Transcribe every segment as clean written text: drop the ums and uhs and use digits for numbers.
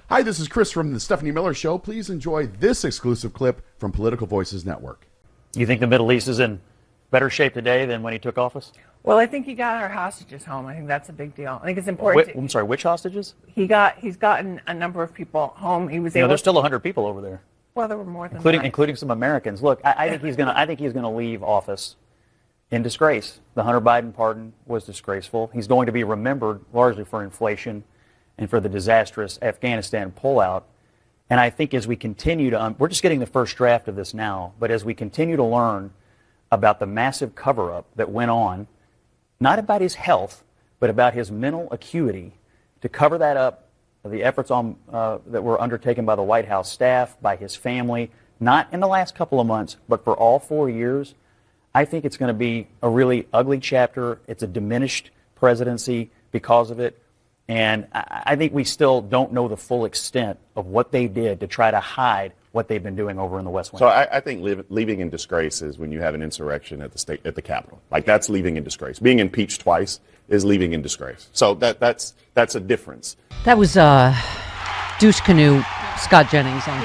Hi, this is Chris from the Stephanie Miller Show. Please enjoy this exclusive clip from Political Voices Network. You think the Middle East is in better shape today than when he took office? Well, I think he got our hostages home. I think that's a big deal. I think it's important. I'm sorry, which hostages? He's gotten a number of people home. He was able. There's still 100 people over there. Well, there were more than that. Including some Americans. Look, I think he's gonna leave office in disgrace. The Hunter Biden pardon was disgraceful. He's going to be remembered largely for inflation and for the disastrous Afghanistan pullout. And I think as we continue to, we're just getting the first draft of this now, but as we continue to learn about the massive cover-up that went on, not about his health, but about his mental acuity, to cover that up, the efforts that were undertaken by the White House staff, by his family, not in the last couple of months, but for all 4 years, I think it's going to be a really ugly chapter. It's a diminished presidency because of it. And I think we still don't know the full extent of what they did to try to hide what they've been doing over in the West Wing. So I think leaving in disgrace is when you have an insurrection at the Capitol. Like, that's leaving in disgrace. Being impeached twice is leaving in disgrace. So that's a difference. That was douche canoe Scott Jennings on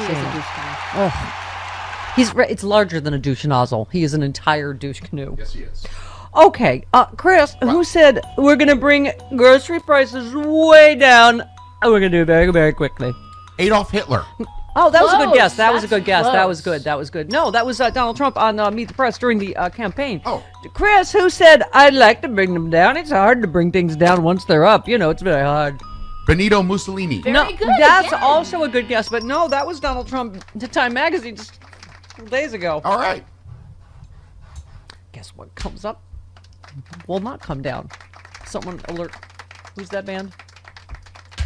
CNN. It's larger than a douche nozzle. He is an entire douche canoe. Yes, he is. Okay, Chris, who said we're going to bring grocery prices way down? And we're going to do it very, very quickly. Adolf Hitler. Oh, that was a good Close. guess. That was a good guess. That's That was good. That was good. No, that was Donald Trump on Meet the Press during the campaign. Oh. Chris, who said I'd like to bring them down? It's hard to bring things down once they're up. You know, it's very hard. Benito Mussolini. Very good. That's again. also a good guess, but no, that was Donald Trump to Time Magazine just a couple days ago. All right. Guess what comes up will not come down. Someone alert. Who's that band?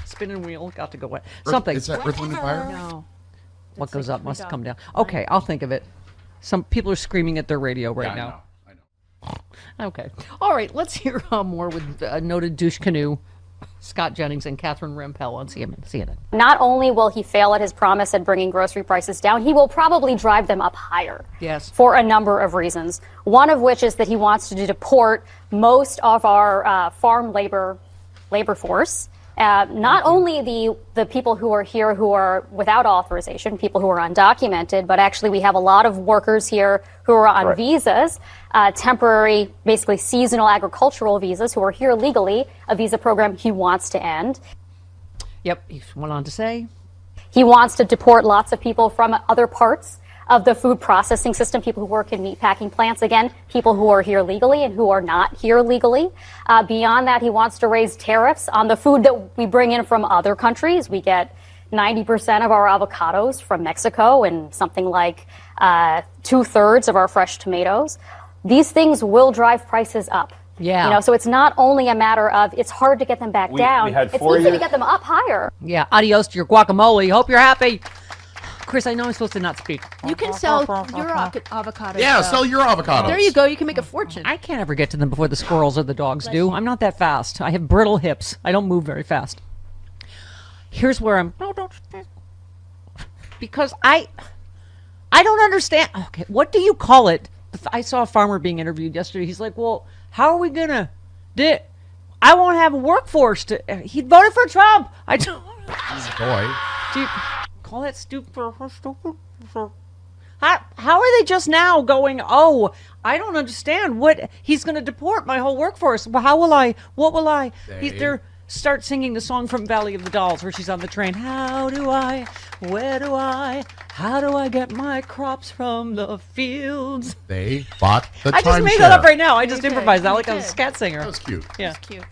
Spinning Wheel. Got to go away. Something. Is that Earth, Wind, and Fire? No. What goes up must come down. Okay, I'll think of it. Some people are screaming at their radio right now. I know. Okay. All right, let's hear more with noted douche canoe Scott Jennings and Catherine Rampell on CNN. Not only will he fail at his promise at bringing grocery prices down, he will probably drive them up higher. Yes. For a number of reasons. One of which is that he wants to deport most of our farm labor force. Not only the people who are here who are without authorization, people who are undocumented, but actually we have a lot of workers here who are on visas, temporary, basically seasonal agricultural visas, who are here legally, a visa program he wants to end. Yep, he went on to say. He wants to deport lots of people from other parts of the food processing system, people who work in meatpacking plants, again, people who are here legally and who are not here legally. Beyond that, he wants to raise tariffs on the food that we bring in from other countries. We get 90% of our avocados from Mexico and something like 2/3 of our fresh tomatoes. These things will drive prices up. Yeah. You know, so it's not only a matter of it's hard to get them back down. had It's 4 easy to years. get them up higher. Yeah, adios to your guacamole. Hope you're happy. Chris, I know I'm supposed to not speak. You can sell your avocados. Yeah, though. sell your avocados. There you go. You can make a fortune. I can't ever get to them before the squirrels or the dogs do. I'm not that fast. I have brittle hips. I don't move very fast. Here's where I'm... No, don't... Because I don't understand... Okay, what do you call it? I saw a farmer being interviewed yesterday. He's like, well, how are we going to... I won't have a workforce to... He voted for Trump. I don't... Boy. Do you call that stupid? How are they just now going, oh, I don't understand what he's going to deport my whole workforce. Well, how will I? What will I? They're start singing the song from Valley of the Dolls where she's on the train. How do I? Where do I? How do I get my crops from the fields? They bought the I just made that up right now. I just You did. improvised that You like a did. scat singer. That was cute. Yeah. It's cute.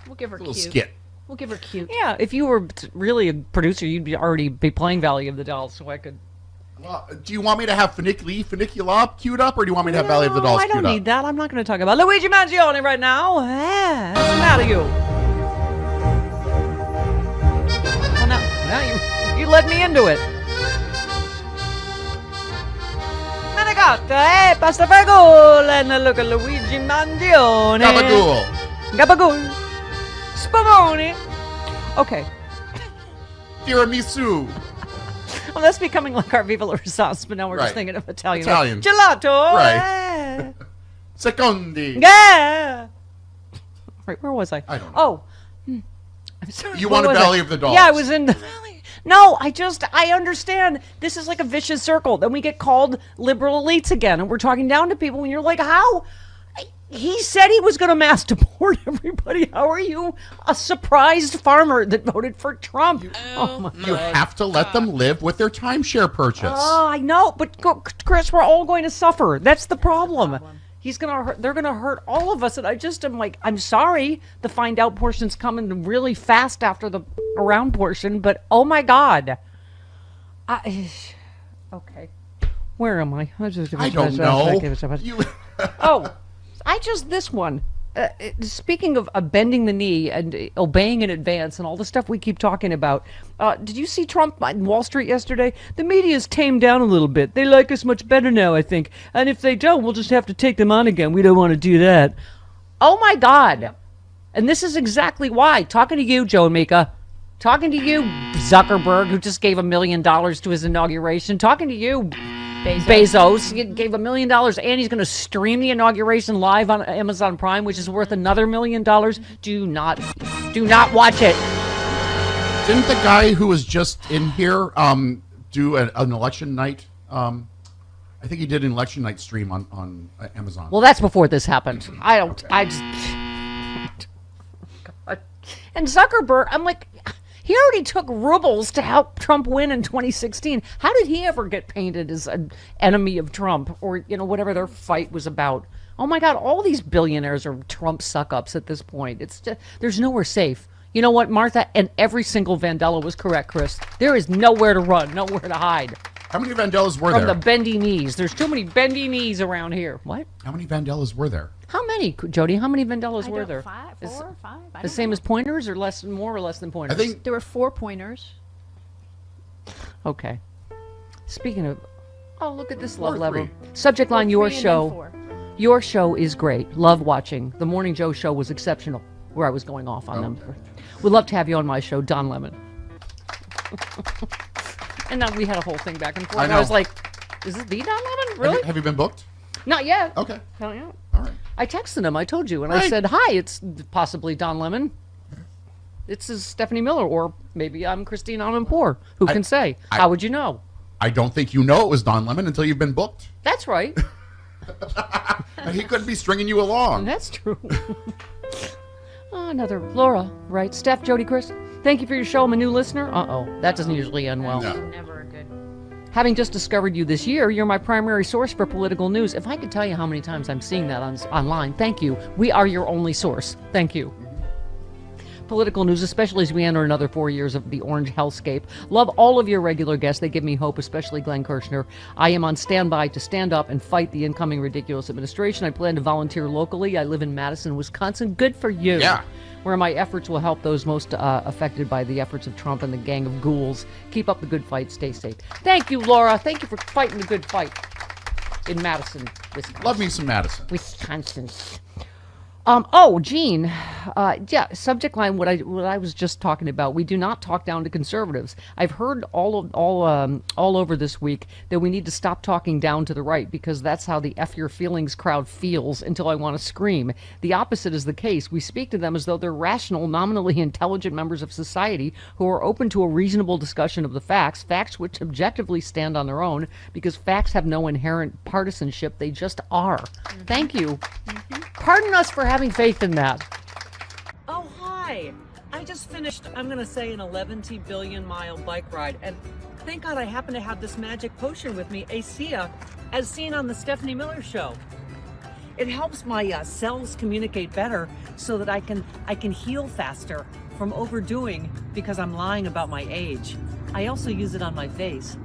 We'll give her Little cute. skit. We'll give her cute. Yeah, if you were really a producer, you'd already be playing Valley of the Dolls, so I could. Well, do you want me to have Funicula queued up, or do you want me to have Valley of the Dolls I queued don't up? need that. I'm not going to talk about Luigi Mangione right now. What's the matter, you? Well, now you led me into it. Menegata, pasta fagola, and look at Luigi Mangione. Gabagool. Gabagool. Spumoni. Okay. Tiramisu. Well, that's becoming like our Viva la Resistance, but now we're just Right. thinking of Italian. Italian. Gelato. Right. Secondi. Yeah. Right, where was I? I don't know. Oh, I You What want a was Valley it? of the Dogs. Yeah, I was in the Valley. No, I understand. This is like a vicious circle. Then we get called liberal elites again, and we're talking down to people, and you're like, how? He said he was going to mass deport everybody. How are you a surprised farmer that voted for Trump? You have to let them live with their timeshare purchase. Oh, I know, but Chris, we're all going to suffer. That's the problem. He's gonna hurt. They're gonna hurt all of us, and I just am like, I'm sorry. The find out portion's coming really fast after the around portion, but oh my God. Okay, where am I? I don't know. This one. Speaking of bending the knee and obeying in advance and all the stuff we keep talking about, did you see Trump on Wall Street yesterday? The media's tamed down a little bit. They like us much better now, I think. And if they don't, we'll just have to take them on again. We don't want to do that. Oh, my God. Yep. And this is exactly why. Talking to you, Joe and Mika. Talking to you, Zuckerberg, who just gave $1 million to his inauguration. Talking to you, Bezos. He gave $1 million, and he's going to stream the inauguration live on Amazon Prime, which is worth another $1 million. Do not watch it. Didn't the guy who was just in here do an election night? I think he did an election night stream on Amazon. Well, that's before this happened. And Zuckerberg, I'm like, he already took rubles to help Trump win in 2016. How did he ever get painted as an enemy of Trump or, whatever their fight was about? Oh my God, all these billionaires are Trump suck-ups at this point. It's just, there's nowhere safe. You know what, Martha? And every single Vandella was correct, Chris. There is nowhere to run, nowhere to hide. How many Vandellas were From there? the bendy knees. There's too many bendy knees around here. What? How many Vandellas were there? How many, Jody? How many Vandellas were there? 4 or 5. The same as pointers or less, more or less than pointers? I think There were 4 pointers. Okay. Speaking of, oh, look at this love Or level. 3. Subject line, your 3 and then show. 4. Your show is great. Love watching. The Morning Joe show was exceptional, where I was going off on them. Would love to have you on my show, Don Lemon. And then we had a whole thing back and forth. I know. I was like, is this the Don Lemon? Really? Have you been booked? Not yet. Okay. Not yet. All right. I texted him, I told you, and I Right. said, hi, it's possibly Don Lemon. It's Stephanie Miller, or maybe I'm Christine Amanpour. Who can say? How would you know? I don't think you know it was Don Lemon until you've been booked. That's right. And he could be stringing you along. That's true. Another Laura, right? Steph, Jody, Chris, thank you for your show. I'm a new listener. That doesn't usually end well. No. Never good. Having just discovered you this year, you're my primary source for political news. If I could tell you how many times I'm seeing that online, thank you. We are your only source. Thank you. Political news, especially as we enter another 4 years of the orange hellscape. Love all of your regular guests. They give me hope, especially Glenn Kirshner. I am on standby to stand up and fight the incoming ridiculous administration. I plan to volunteer locally. I live in Madison, Wisconsin. Good for you. Yeah. Where my efforts will help those most affected by the efforts of Trump and the gang of ghouls. Keep up the good fight. Stay safe. Thank you, Laura. Thank you for fighting the good fight in Madison, Wisconsin. Love me some Madison. Wisconsin. Gene, subject line, what I was just talking about. We do not talk down to conservatives. I've heard all over this week that we need to stop talking down to the right because that's how the F your feelings crowd feels until I want to scream. The opposite is the case. We speak to them as though they're rational, nominally intelligent members of society who are open to a reasonable discussion of the facts which objectively stand on their own because facts have no inherent partisanship. They just are. Mm-hmm. Thank you. Mm-hmm. Pardon us for having faith in that. Oh, hi. I just finished, I'm going to say, an 11 billion mile bike ride. And thank God I happen to have this magic potion with me, ASEA, as seen on the Stephanie Miller show. It helps my cells communicate better so that I can heal faster from overdoing because I'm lying about my age. I also use it on my face.